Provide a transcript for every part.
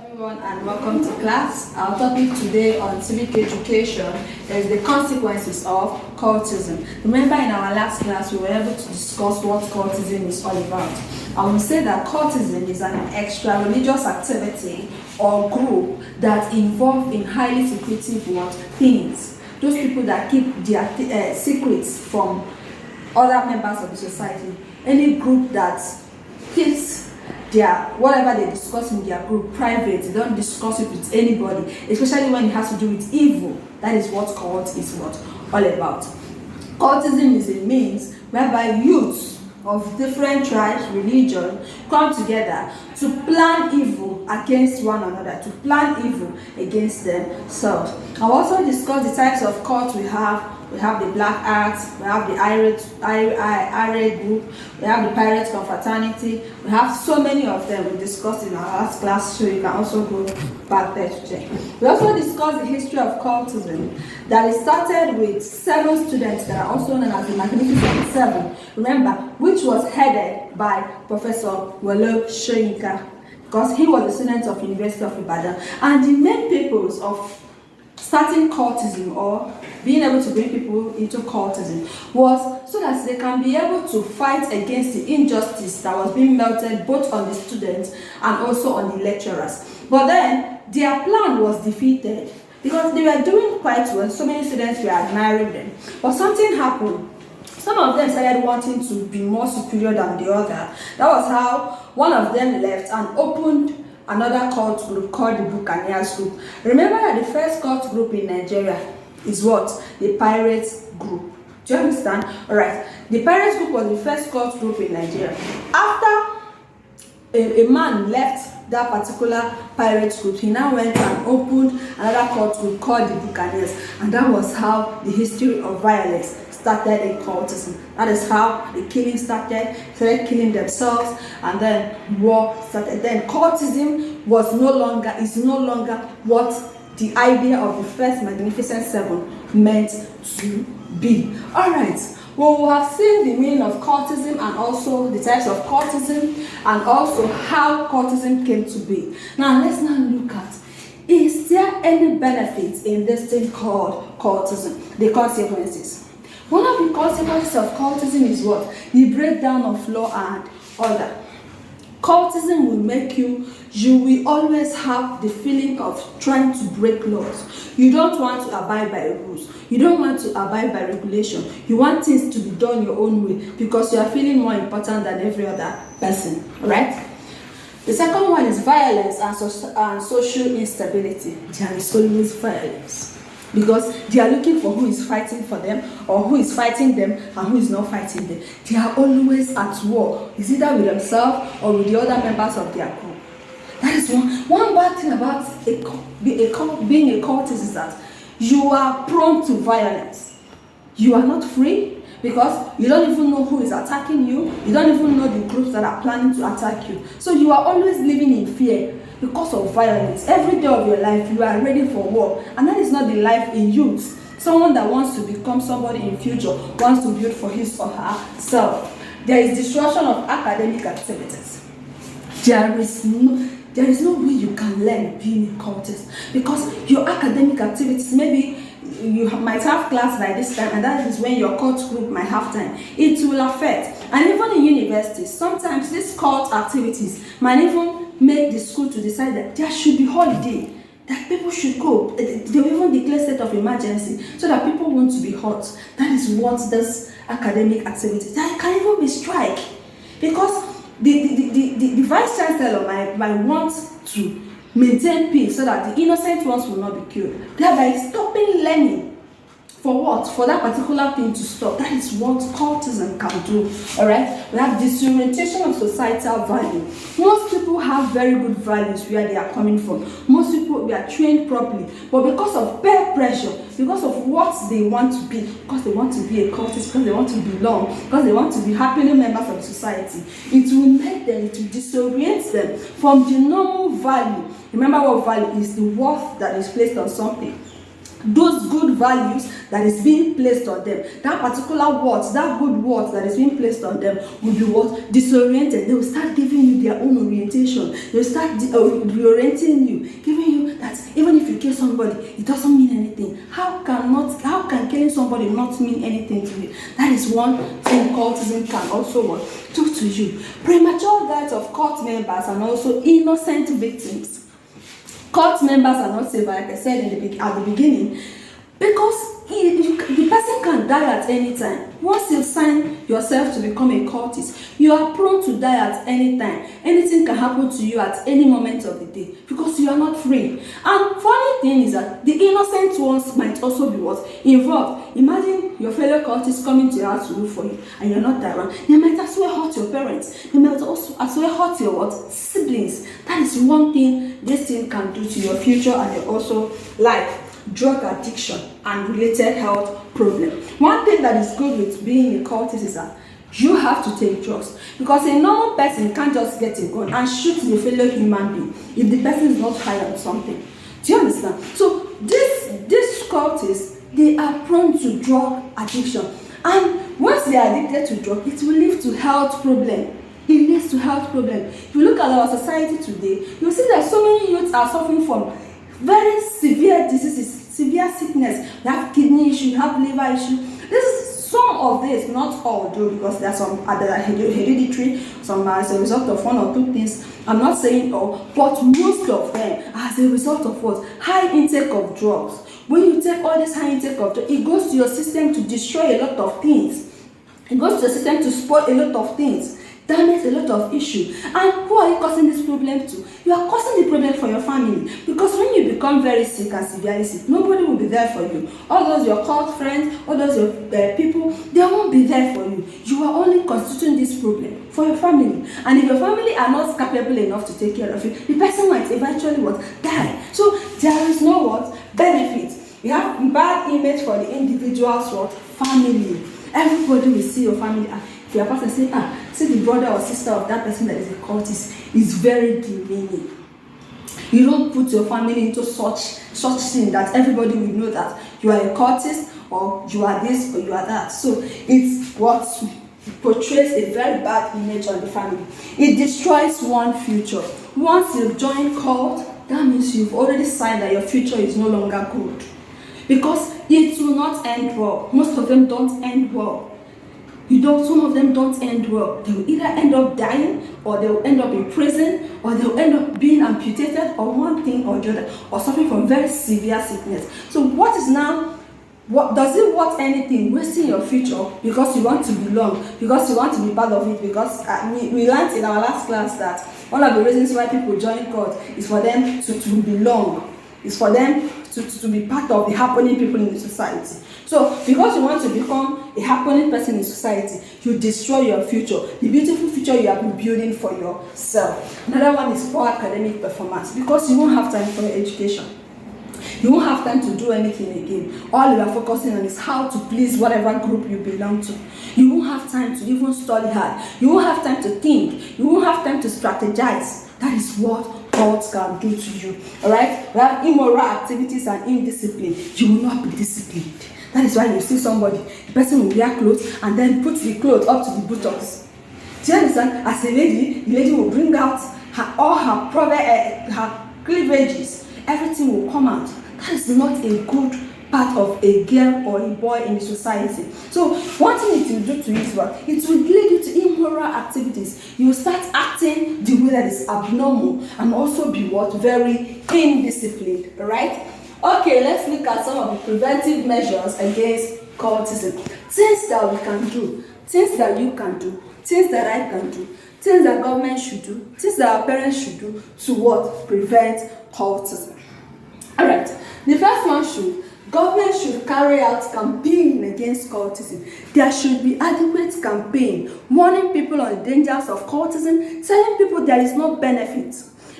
Everyone and welcome to class. Our topic today on civic education is the consequences of cultism. Remember, in our last class we were able to discuss what cultism is all about. I will say that cultism is an extra-religious activity or group that involved in highly secretive things. Those people that keep their secrets from other members of the society. Any group that keeps whatever they discuss in their group private, they don't discuss it with anybody, especially when it has to do with evil. That is what cult is all about. Cultism is a means whereby youths of different tribes, religion come together to plan evil against one another, to plan evil against themselves. I'll also discuss the types of cults we have. We have the Black Arts, we have the Irate group, we have the Pirate Confraternity. We have so many of them we discussed in our last class, so you can also go back there to check. We also discussed the history of cultism, that it started with 7 students that are also known as the Magnificent Seven. Remember, which was headed by Professor Wole Soyinka, because he was a student of University of Ibadan. And the main purpose of starting cultism or being able to bring people into cultism was so that they can be able to fight against the injustice that was being melted both on the students and also on the lecturers. But then their plan was defeated because they were doing quite well. So many students were admiring them. But something happened. Some of them started wanting to be more superior than the other. That was how one of them left and opened another cult group called the Buccaneers group. Remember that the first cult group in Nigeria is what? The Pirates group. Do you understand? Alright. The Pirates group was the first cult group in Nigeria. After a man left that particular Pirates group, he now went and opened another cult group called the Buccaneers. And that was how the history of violence started in cultism. That is how the killing started killing themselves, and then war started. Then cultism is no longer what the idea of the first Magnificent Seven meant to be. Alright, well, we have seen the meaning of cultism and also the types of cultism and also how cultism came to be. Now let's now look at, is there any benefit in this thing called cultism? The consequences. One of the consequences of cultism is what? The breakdown of law and order. Cultism will make you will always have the feeling of trying to break laws. You don't want to abide by rules. You don't want to abide by regulation. You want things to be done your own way because you are feeling more important than every other person, right? The second one is violence and social instability. There is always violence, because they are looking for who is fighting for them or who is fighting them and who is not fighting them. They are always at war. It's either with themselves or with the other members of their group. That is one bad thing about being a cultist is that you are prone to violence. You are not free because you don't even know who is attacking you. You don't even know the groups that are planning to attack you. So you are always living in fear because of violence. Every day of your life, you are ready for war. And that is not the life in youth. Someone that wants to become somebody in future, wants to build for his or herself. There is disruption of academic activities. There is no way you can learn being a cultist, because your academic activities, maybe you might have class by this time, and that is when your cult group might have time. It will affect. And even in universities, sometimes these cult activities might even make the school to decide that there should be holiday, that people should go. They will even declare state of emergency so that people want to be hurt. That is what this academic activity. There can even be strike, because the vice chancellor might want to maintain peace so that the innocent ones will not be killed, thereby stopping learning. For what? For that particular thing to stop. That is what cultism can do. Alright? We have disorientation of societal value. Most people have very good values where they are coming from. Most people, we are trained properly. But because of peer pressure, because of what they want to be, because they want to be a cultist, because they want to belong, because they want to be happy members of society, it will make them, it will disorient them from the normal value. Remember what value is: the worth that is placed on something. those good values that is being placed on them, that particular words, that good words that is being placed on them will be what? Disoriented. They will start giving you their own orientation. They will start reorienting you, giving you that even if you kill somebody, it doesn't mean anything. How can killing somebody not mean anything to you? That is one thing cultism can also do to you. Premature death of cult members and also innocent victims. Cult members are not safe, like I said at the beginning, because the person can die at any time. Once you sign yourself to become a cultist, you are prone to die at any time. Anything can happen to you at any moment of the day because you are not free. And funny thing is that the innocent ones might also be involved. Imagine your fellow cultists coming to your house to look for you and you're not there. They might as well hurt your parents. They might also as well hurt your siblings. That is one thing this thing can do to your future and also life. Drug addiction and related health problem. One thing that is good with being a cultist is that you have to take drugs, because a normal person can't just get a gun and shoot the fellow human being if the person is not high on something. Do you understand? So these cultists, they are prone to drug addiction, and once they are addicted to drug, it will lead to health problem. It leads to health problem. If you look at our society today, you see that so many youths are suffering from very severe diseases, severe sickness. You have kidney issue, you have liver issue. This is some of this, not all, though, because there are some that are hereditary, some as a result of one or two things. I'm not saying all, but most of them as a result of what? High intake of drugs. When you take all this high intake of drugs, it goes to your system to destroy a lot of things. It goes to your system to spoil a lot of things. Damage a lot of issue. And who are you causing this problem to? You are causing the problem for your family, because when you become very sick and severely sick, nobody will be there for you. All those your cult friends, all those your people, they won't be there for you. You are only constituting this problem for your family, and if your family are not capable enough to take care of you, the person might eventually die. So there is no benefit. You have bad image for the individual's family. Everybody will see your family. If your person say, see the brother or sister of that person that is a cultist is very demeaning. You don't put your family into such thing that everybody will know that you are a cultist, or you are this, or you are that. So it's what portrays a very bad image on the family. It destroys one future. Once you join cult, that means you've already signed that your future is no longer good, because it will not end well. Most of them don't end well. Some of them don't end well. They will either end up dying, or they will end up in prison, or they will end up being amputated, or one thing or the other, or suffering from very severe sickness. So what does it worth anything wasting your future because you want to belong, because you want to be part of it? Because we learned in our last class that one of the reasons why people join cult is for them to belong. It's for them to be part of the happening people in the society. So because you want to become a happening person in society, you destroy your future, the beautiful future you have been building for yourself. Another one is poor academic performance, because you won't have time for your education. You won't have time to do anything again. All you are focusing on is how to please whatever group you belong to. You won't have time to even study hard. You won't have time to think. You won't have time to strategize. That is what cults can do to you. Alright? We have immoral activities and indiscipline. You will not be disciplined. That is why you see somebody, the person will wear clothes and then put the clothes up to the buttocks. Do you understand? As a lady, the lady will bring out all her cleavages. Everything will come out. That is not a good part of a girl or a boy in the society. So one thing it will do to you is what? It will lead you to immoral activities. You will start acting the way that is abnormal, and also be very indisciplined. Alright? Okay, let's look at some of the preventive measures against cultism. Things that we can do, things that you can do, things that I can do, things that government should do, things that our parents should do to prevent cultism. Alright, the first one government should carry out campaign against cultism. There should be adequate campaign warning people on the dangers of cultism, telling people there is no benefit.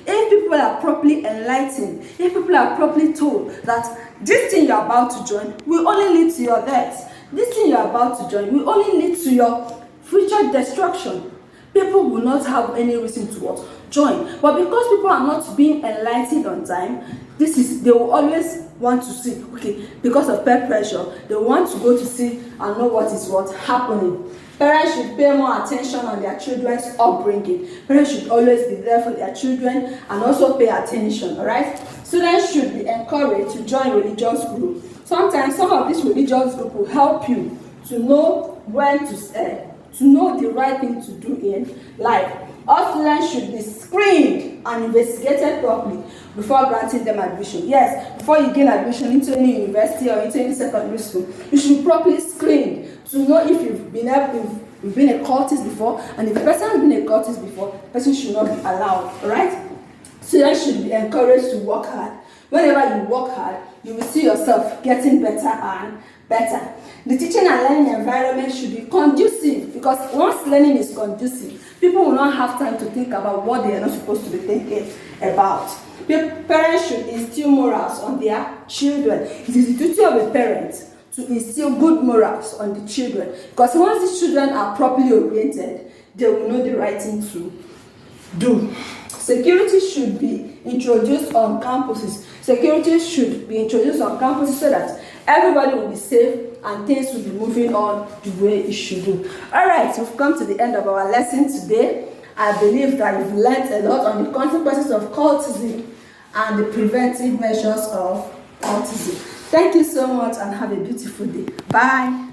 If people are properly enlightened, if people are properly told that this thing you're about to join will only lead to your death, this thing you're about to join will only lead to your future destruction, people will not have any reason to what? Join. But because people are not being enlightened on time, they will always want to see, okay, because of peer pressure, they want to go to see and know what is happening. Parents should pay more attention on their children's upbringing. Parents should always be there for their children and also pay attention, all right? Students should be encouraged to join religious groups. Sometimes some of these religious groups will help you to know when to know the right thing to do in life. All students should be screened and investigated properly before granting them admission. Yes, before you gain admission into any university or into any secondary school, you should be properly screened to know if you've been a cultist before, and if the person has been a cultist before, the person should not be allowed. All right? Students should be encouraged to work hard. Whenever you work hard, you will see yourself getting better and better. The teaching and learning environment should be conducive, because once learning is conducive, people will not have time to think about what they are not supposed to be thinking about. Parents should instill morals on their children. It is the duty of a parent to instill good morals on the children, because once the children are properly oriented, they will know the right thing to do. Security should be introduced on campuses. Security should be introduced on campuses so that everybody will be safe and things will be moving on the way it should do. All right, we've come to the end of our lesson today. I believe that you've learned a lot on the consequences of cultism and the preventive measures of cultism. Thank you so much and have a beautiful day. Bye.